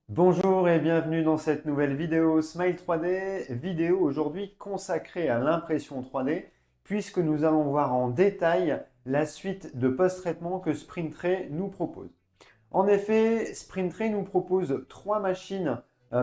Bonjour et bienvenue dans cette nouvelle vidéo Smile 3D, vidéo aujourd'hui consacrée à l'impression 3D, puisque nous allons voir en détail la suite de post-traitement que SprintRay nous propose. En effet, SprintRay nous propose trois machines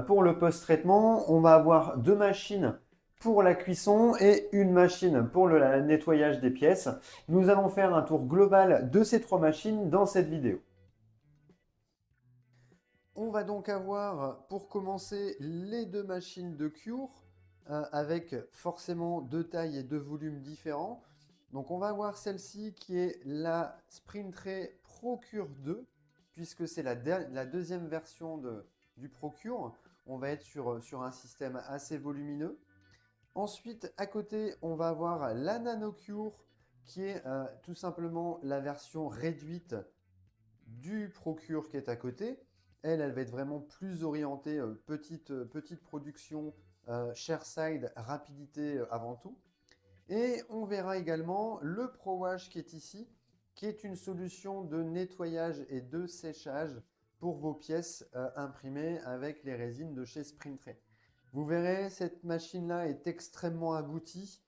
pour le post-traitement. On va avoir deux machines pour la cuisson et une machine pour le nettoyage des pièces. Nous allons faire un tour global de ces trois machines dans cette vidéo. On va donc avoir, pour commencer, les deux machines de cure avec forcément deux tailles et deux volumes différents. Donc on va avoir celle-ci qui est la SprintRay ProCure 2, puisque c'est la deuxième version du ProCure. On va être sur un système assez volumineux. Ensuite, à côté, on va avoir la NanoCure, qui est tout simplement la version réduite du Procure qui est à côté. Elle va être vraiment plus orientée petite production, share-side, rapidité avant tout. Et on verra également le ProWash qui est ici, qui est une solution de nettoyage et de séchage pour vos pièces imprimées avec les résines de chez SprintRay. Vous verrez, cette machine-là est extrêmement aboutie.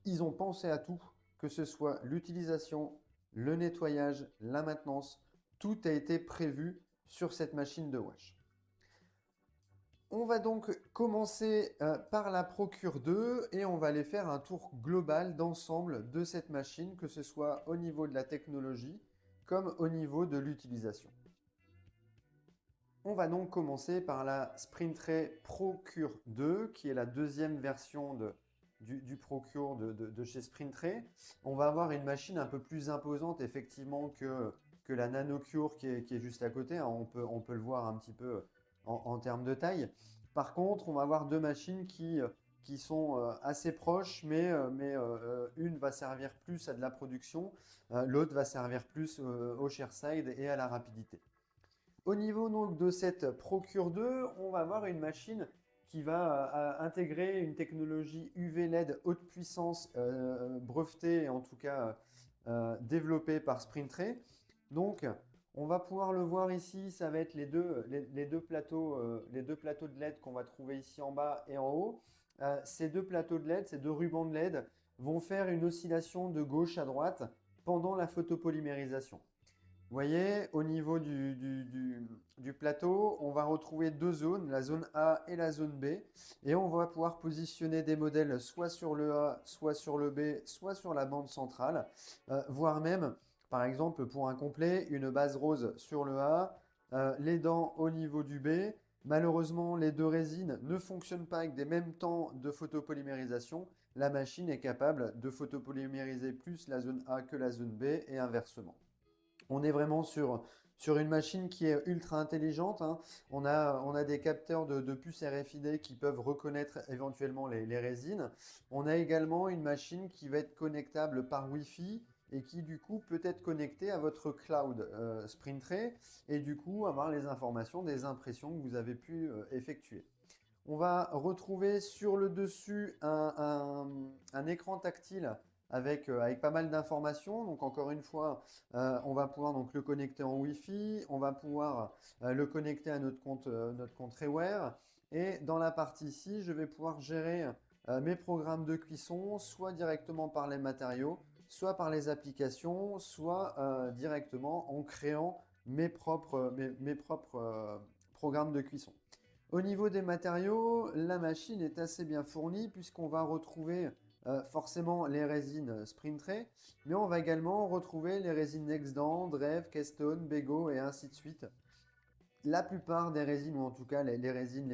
Ils ont pensé à tout, que ce soit l'utilisation, le nettoyage, la maintenance. Tout a été prévu sur cette machine de wash. On va donc commencer par la Procure 2 et on va aller faire un tour global d'ensemble de cette machine, que ce soit au niveau de la technologie comme au niveau de l'utilisation. On va donc commencer par la SprintRay ProCure 2, qui est la deuxième version du ProCure de chez SprintRay. On va avoir une machine un peu plus imposante, effectivement, que la NanoCure qui est juste à côté, hein. On peut le voir un petit peu en termes de taille. Par contre, on va avoir deux machines qui sont assez proches, mais une va servir plus à de la production, l'autre va servir plus au share-side et à la rapidité. Au niveau donc de cette Procure 2, on va avoir une machine qui va intégrer une technologie UV LED haute puissance brevetée, en tout cas développée par SprintRay. Donc, on va pouvoir le voir ici, ça va être les deux plateaux de LED qu'on va trouver ici en bas et en haut. Ces deux plateaux de LED, ces deux rubans de LED vont faire une oscillation de gauche à droite pendant la photopolymérisation. Vous voyez, au niveau du plateau, on va retrouver deux zones, la zone A et la zone B. Et on va pouvoir positionner des modèles soit sur le A, soit sur le B, soit sur la bande centrale. Voire même, par exemple, pour un complet, une base rose sur le A, les dents au niveau du B. Malheureusement, les deux résines ne fonctionnent pas avec des mêmes temps de photopolymérisation. La machine est capable de photopolymériser plus la zone A que la zone B et inversement. On est vraiment sur une machine qui est ultra intelligente, hein. On a des capteurs de puces RFID qui peuvent reconnaître éventuellement les résines. On a également une machine qui va être connectable par Wi-Fi et qui du coup peut être connectée à votre cloud SprintRay et du coup avoir les informations des impressions que vous avez pu effectuer. On va retrouver sur le dessus un écran tactile avec pas mal d'informations. Donc encore une fois, on va pouvoir donc le connecter en Wi-Fi, on va pouvoir le connecter à notre compte Reware. Et dans la partie ici, je vais pouvoir gérer mes programmes de cuisson, soit directement par les matériaux, soit par les applications, soit directement en créant mes propres programmes de cuisson. Au niveau des matériaux, la machine est assez bien fournie puisqu'on va retrouver forcément les résines SprintRay, mais on va également retrouver les résines Nextdan, Drève, Keystone, Bego et ainsi de suite. La plupart des résines, ou en tout cas les résines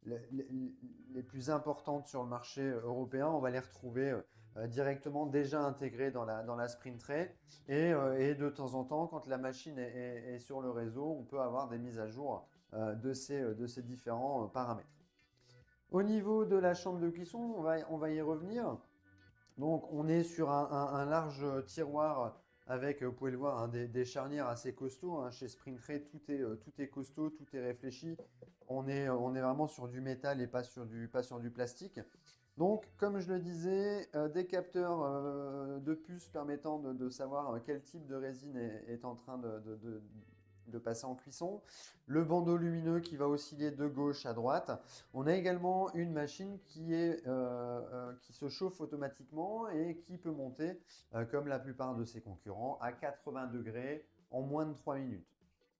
les plus importantes sur le marché européen, on va les retrouver directement déjà intégrées dans la SprintRay. Et de temps en temps, quand la machine est sur le réseau, on peut avoir des mises à jour de ces différents paramètres. Au niveau de la chambre de cuisson, on va y revenir. Donc on est sur un large tiroir avec, vous pouvez le voir, hein, des charnières assez costauds, hein. Chez SprintRay, tout est costaud, tout est réfléchi. On est vraiment sur du métal et pas sur du plastique. Donc, comme je le disais, des capteurs de puces permettant de savoir quel type de résine est en train de passer en cuisson. Le bandeau lumineux qui va osciller de gauche à droite. On a également une machine qui se chauffe automatiquement et qui peut monter, comme la plupart de ses concurrents, à 80 degrés en moins de 3 minutes.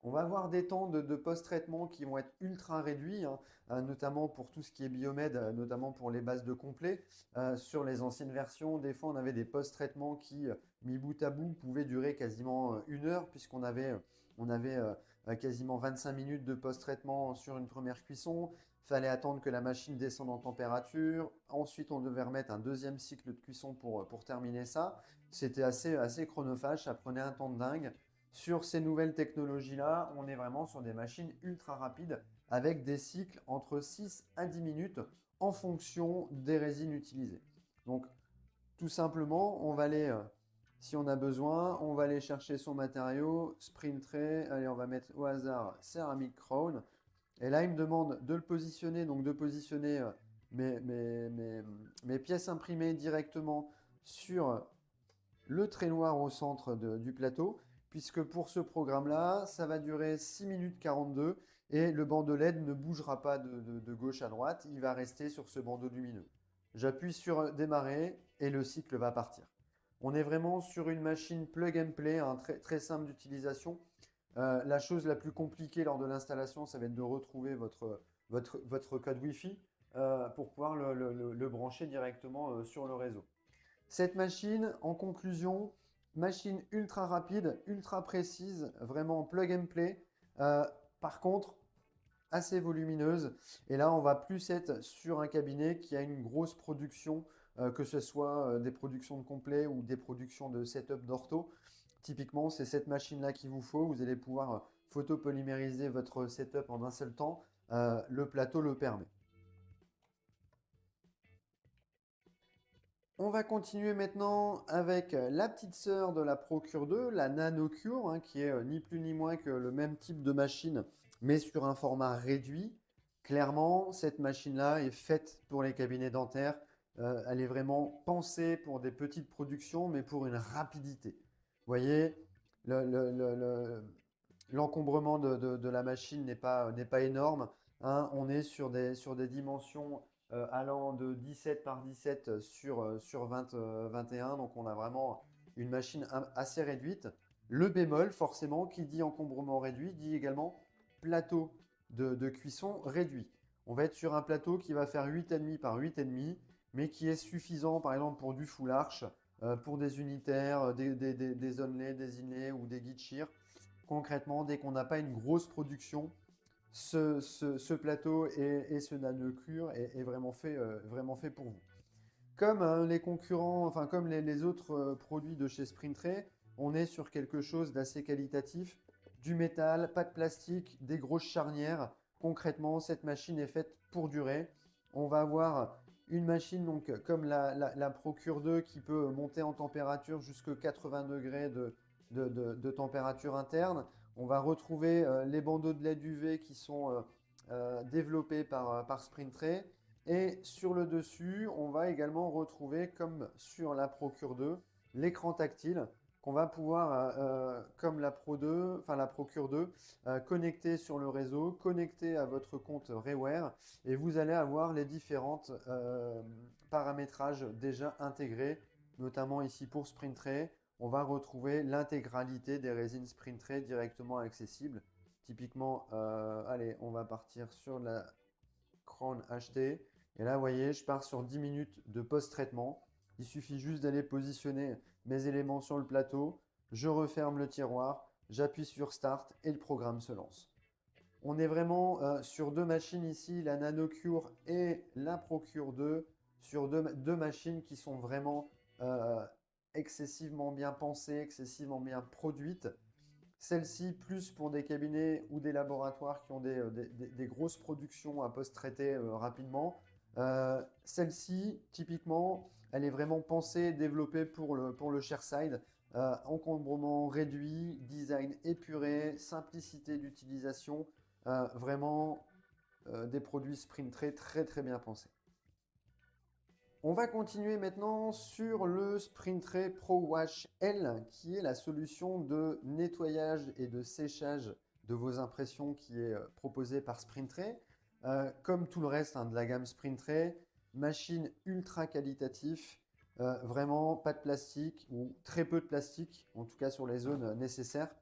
On va avoir des temps de post-traitement qui vont être ultra réduits, hein, notamment pour tout ce qui est biomède, notamment pour les bases de complet. Sur les anciennes versions, des fois, on avait des post-traitements qui, mis bout à bout, pouvaient durer quasiment 1 heure, puisqu'on avait, quasiment 25 minutes de post-traitement sur une première cuisson. Il fallait attendre que la machine descende en température. Ensuite, on devait remettre un deuxième cycle de cuisson pour terminer ça. C'était assez chronophage, ça prenait un temps de dingue. Sur ces nouvelles technologies-là, on est vraiment sur des machines ultra rapides avec des cycles entre 6 à 10 minutes en fonction des résines utilisées. Donc, tout simplement, on va aller, si on a besoin, on va aller chercher son matériau, sprint tray, allez, on va mettre au hasard Ceramic Crown. Et là, il me demande de le positionner, donc de positionner mes pièces imprimées directement sur le trait noir au centre du plateau, puisque pour ce programme-là, ça va durer 6 minutes 42 et le bandeau LED ne bougera pas de gauche à droite, il va rester sur ce bandeau lumineux. J'appuie sur démarrer et le cycle va partir. On est vraiment sur une machine plug and play, hein, très simple d'utilisation. La chose la plus compliquée lors de l'installation, ça va être de retrouver votre code Wi-Fi pour pouvoir le brancher directement sur le réseau. Cette machine, en conclusion, machine ultra rapide, ultra précise, vraiment plug and play. Par contre, assez volumineuse. Et là, on va plus être sur un cabinet qui a une grosse production, que ce soit des productions de complet ou des productions de setup d'ortho. Typiquement, c'est cette machine-là qu'il vous faut. Vous allez pouvoir photopolymériser votre setup en un seul temps. Le plateau le permet. On va continuer maintenant avec la petite sœur de la Procure 2, la NanoCure, hein, qui est ni plus ni moins que le même type de machine, mais sur un format réduit. Clairement, cette machine-là est faite pour les cabinets dentaires. Elle est vraiment pensée pour des petites productions, mais pour une rapidité. Vous voyez, l'encombrement de la machine n'est pas énorme, hein. On est sur des dimensions allant de 17 par 17 sur 20, 21. Donc on a vraiment une machine assez réduite. Le bémol, forcément, qui dit encombrement réduit, dit également plateau de cuisson réduit. On va être sur un plateau qui va faire 8,5 par 8,5, mais qui est suffisant, par exemple, pour du full arch, pour des unitaires, des onlay, des inlays ou des guides shear. Concrètement, dès qu'on n'a pas une grosse production, ce plateau et ce nanocure est vraiment fait pour vous. Comme les concurrents, enfin comme les autres produits de chez Springtray, on est sur quelque chose d'assez qualitatif, du métal, pas de plastique, des grosses charnières. Concrètement, cette machine est faite pour durer. On va avoir une machine donc comme la Procure 2 qui peut monter en température jusqu'à 80 degrés de température interne. On va retrouver les bandeaux de LED UV qui sont développés par Springtray. Et sur le dessus, on va également retrouver, comme sur la Procure 2, l'écran tactile qu'on va pouvoir, comme la Procure 2, connecter sur le réseau, connecter à votre compte Reware et vous allez avoir les différentes paramétrages déjà intégrés, notamment ici pour Springtray. On va retrouver l'intégralité des résines Springtray directement accessibles. Typiquement, allez, on va partir sur la Crown HT. Et là, vous voyez, je pars sur 10 minutes de post-traitement. Il suffit juste d'aller positionner mes éléments sur le plateau. Je referme le tiroir, j'appuie sur Start et le programme se lance. On est vraiment sur deux machines ici, la NanoCure et la Procure 2, sur deux machines qui sont vraiment excessivement bien pensées, excessivement bien produites. Celle-ci, plus pour des cabinets ou des laboratoires qui ont des grosses productions à post-traiter rapidement. Celle-ci, typiquement, elle est vraiment pensée, développée pour le chairside. Encombrement réduit, design épuré, simplicité d'utilisation. Vraiment des produits Springtray très très bien pensés. On va continuer maintenant sur le Springtray Pro Wash L, qui est la solution de nettoyage et de séchage de vos impressions qui est proposé par SprintRay. Comme tout le reste de la gamme SprintRay, machine ultra qualitatif, vraiment pas de plastique ou très peu de plastique, en tout cas sur les zones nécessaires,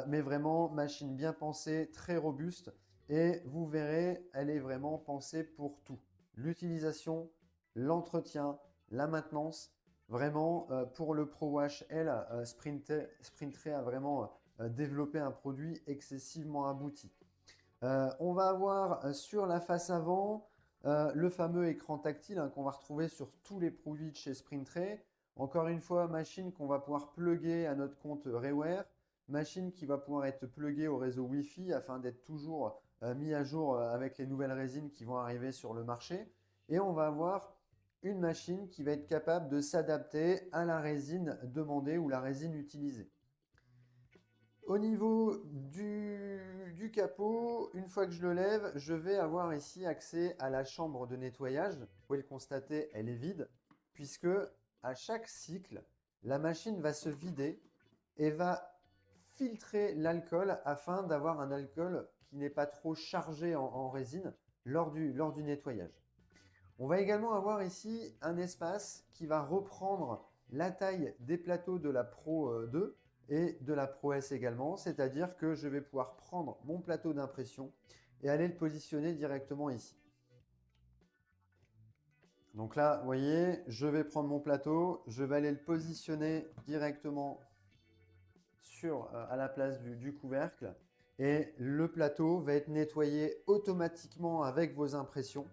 mais vraiment machine bien pensée, très robuste et vous verrez, elle est vraiment pensée pour tout. L'utilisation, l'entretien, la maintenance, vraiment pour le ProWash L, SprintRay a vraiment développé un produit excessivement abouti. On va avoir sur la face avant le fameux écran tactile qu'on va retrouver sur tous les produits de chez SprintRay. Encore une fois, machine qu'on va pouvoir plugger à notre compte Reware, machine qui va pouvoir être pluguée au réseau Wi-Fi afin d'être toujours mis à jour avec les nouvelles résines qui vont arriver sur le marché. Et on va avoir une machine qui va être capable de s'adapter à la résine demandée ou la résine utilisée. Au niveau du capot, une fois que je le lève, je vais avoir ici accès à la chambre de nettoyage. Vous pouvez le constater, elle est vide, puisque à chaque cycle, la machine va se vider et va filtrer l'alcool afin d'avoir un alcool qui n'est pas trop chargé en résine lors du nettoyage. On va également avoir ici un espace qui va reprendre la taille des plateaux de la Pro 2 et de la Pro S également, c'est-à-dire que je vais pouvoir prendre mon plateau d'impression et aller le positionner directement ici. Donc là, vous voyez, je vais prendre mon plateau, je vais aller le positionner directement à la place du couvercle et le plateau va être nettoyé automatiquement avec vos impressions.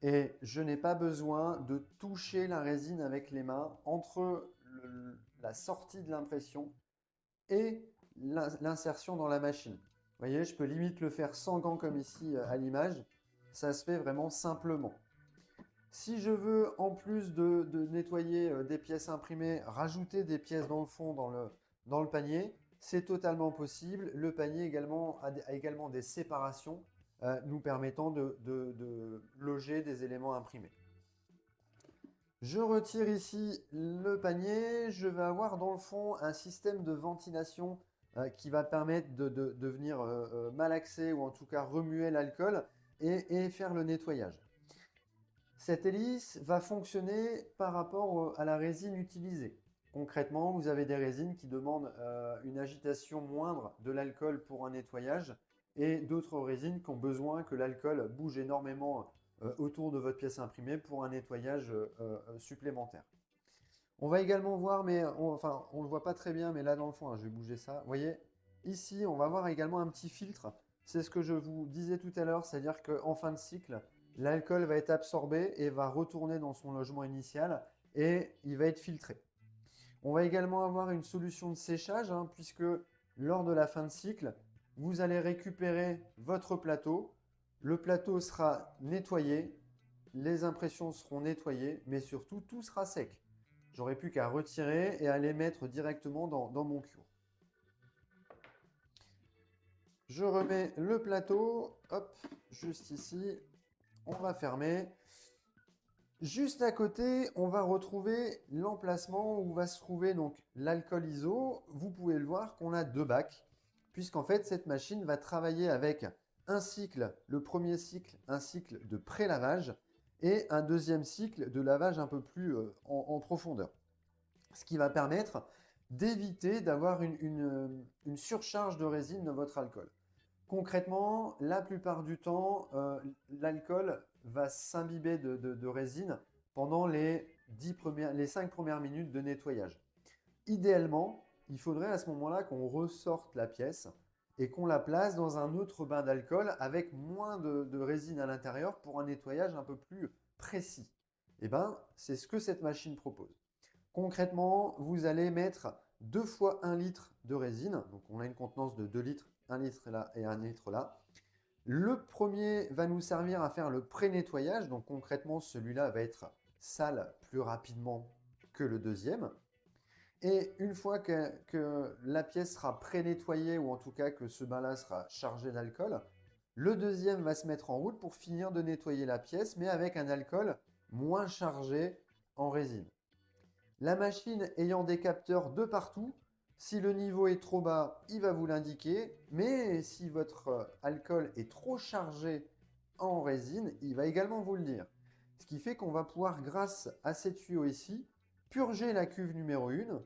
Et je n'ai pas besoin de toucher la résine avec les mains entre la sortie de l'impression et l'insertion dans la machine. Vous voyez, je peux limite le faire sans gants comme ici à l'image. Ça se fait vraiment simplement. Si je veux, en plus de nettoyer des pièces imprimées, rajouter des pièces dans le fond, dans le panier, c'est totalement possible. Le panier également a également des séparations nous permettant de loger des éléments imprimés. Je retire ici le panier. Je vais avoir dans le fond un système de ventilation qui va permettre de venir malaxer ou en tout cas remuer l'alcool et faire le nettoyage. Cette hélice va fonctionner par rapport à la résine utilisée. Concrètement, vous avez des résines qui demandent une agitation moindre de l'alcool pour un nettoyage et d'autres résines qui ont besoin que l'alcool bouge énormément autour de votre pièce imprimée pour un nettoyage supplémentaire. On va également voir, mais on ne le voit pas très bien, mais là dans le fond, je vais bouger ça. Vous voyez, ici, on va voir également un petit filtre. C'est ce que je vous disais tout à l'heure, c'est-à-dire qu'en fin de cycle, l'alcool va être absorbé et va retourner dans son logement initial et il va être filtré. On va également avoir une solution de séchage puisque lors de la fin de cycle, vous allez récupérer votre plateau. Le plateau sera nettoyé, les impressions seront nettoyées, mais surtout tout sera sec. J'aurai plus qu'à retirer et à les mettre directement dans mon cure. Je remets le plateau, hop, juste ici. On va fermer. Juste à côté, on va retrouver l'emplacement où va se trouver donc l'alcool ISO. Vous pouvez le voir qu'on a deux bacs, puisqu'en fait, cette machine va travailler avec un cycle, le premier cycle, un cycle de pré-lavage et un deuxième cycle de lavage un peu plus en profondeur. Ce qui va permettre d'éviter d'avoir une surcharge de résine dans votre alcool. Concrètement, la plupart du temps, l'alcool va s'imbiber de résine pendant les 5 premières minutes de nettoyage. Idéalement, il faudrait à ce moment-là qu'on ressorte la pièce et qu'on la place dans un autre bain d'alcool avec moins de résine à l'intérieur pour un nettoyage un peu plus précis. Et bien, c'est ce que cette machine propose. Concrètement, vous allez mettre 2 fois 1 litre de résine. Donc, on a une contenance de 2 litres, 1 litre là et 1 litre là. Le premier va nous servir à faire le pré-nettoyage. Donc, concrètement, celui-là va être sale plus rapidement que le deuxième. Et une fois que la pièce sera pré-nettoyée, ou en tout cas que ce bain-là sera chargé d'alcool, le deuxième va se mettre en route pour finir de nettoyer la pièce, mais avec un alcool moins chargé en résine. La machine ayant des capteurs de partout, Si le niveau est trop bas, il va vous l'indiquer, mais si votre alcool est trop chargé en résine, il va également vous le dire. Ce qui fait qu'on va pouvoir, grâce à ces tuyaux ici, purger la cuve numéro 1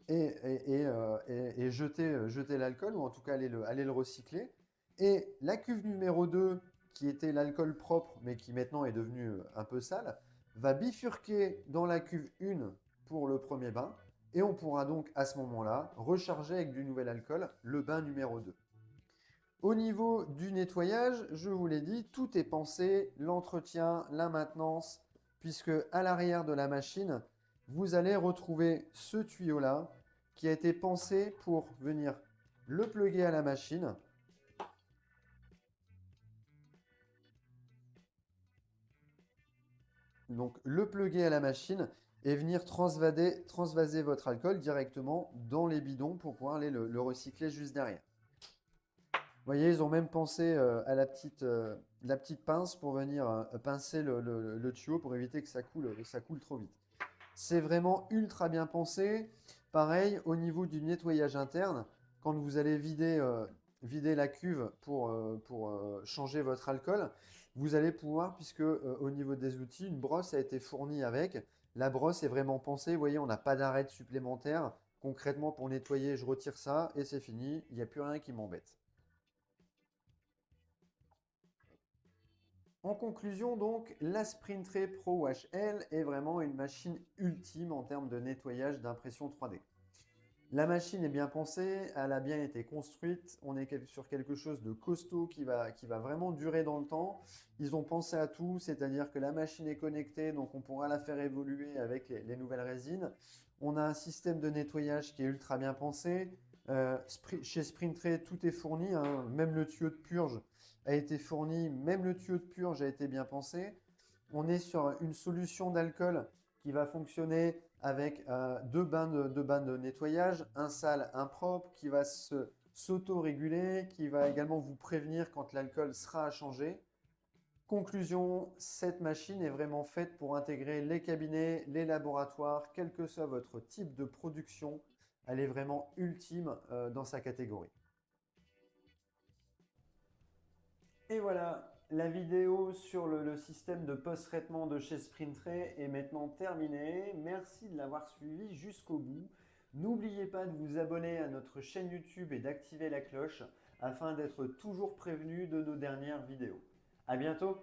et jeter l'alcool, ou en tout cas aller le recycler. Et la cuve numéro 2, qui était l'alcool propre, mais qui maintenant est devenu un peu sale, va bifurquer dans la cuve 1 pour le premier bain. Et on pourra donc à ce moment-là recharger avec du nouvel alcool le bain numéro 2. Au niveau du nettoyage, je vous l'ai dit, tout est pensé, l'entretien, la maintenance, puisque à l'arrière de la machine, vous allez retrouver ce tuyau-là qui a été pensé pour venir le plugger à la machine. Donc le plugger à la machine et venir transvaser votre alcool directement dans les bidons pour pouvoir aller le recycler juste derrière. Vous voyez, ils ont même pensé à la petite pince pour venir pincer le tuyau pour éviter que ça coule trop vite. C'est vraiment ultra bien pensé. Pareil, au niveau du nettoyage interne, quand vous allez vider la cuve pour changer votre alcool, vous allez pouvoir, puisque au niveau des outils, une brosse a été fournie avec. La brosse est vraiment pensée. Vous voyez, on n'a pas d'arête supplémentaire. Concrètement, pour nettoyer, je retire ça et c'est fini. Il n'y a plus rien qui m'embête. En conclusion, donc, la Sprintre Pro HL est vraiment une machine ultime en termes de nettoyage d'impression 3D. La machine est bien pensée, elle a bien été construite, on est sur quelque chose de costaud qui va vraiment durer dans le temps. Ils ont pensé à tout, c'est-à-dire que la machine est connectée, donc on pourra la faire évoluer avec les nouvelles résines. On a un système de nettoyage qui est ultra bien pensé. Chez Sprintre, tout est fourni, hein, même le tuyau de purge a été fourni, même le tuyau de purge a été bien pensé. On est sur une solution d'alcool qui va fonctionner avec deux bains de nettoyage, un sale, un propre, qui va s'auto-réguler, qui va également vous prévenir quand l'alcool sera à changer. Conclusion, cette machine est vraiment faite pour intégrer les cabinets, les laboratoires, quel que soit votre type de production. Elle est vraiment ultime dans sa catégorie. Et voilà, la vidéo sur le système de post-traitement de chez Sprintre est maintenant terminée. Merci de l'avoir suivi jusqu'au bout. N'oubliez pas de vous abonner à notre chaîne YouTube et d'activer la cloche afin d'être toujours prévenu de nos dernières vidéos. À bientôt!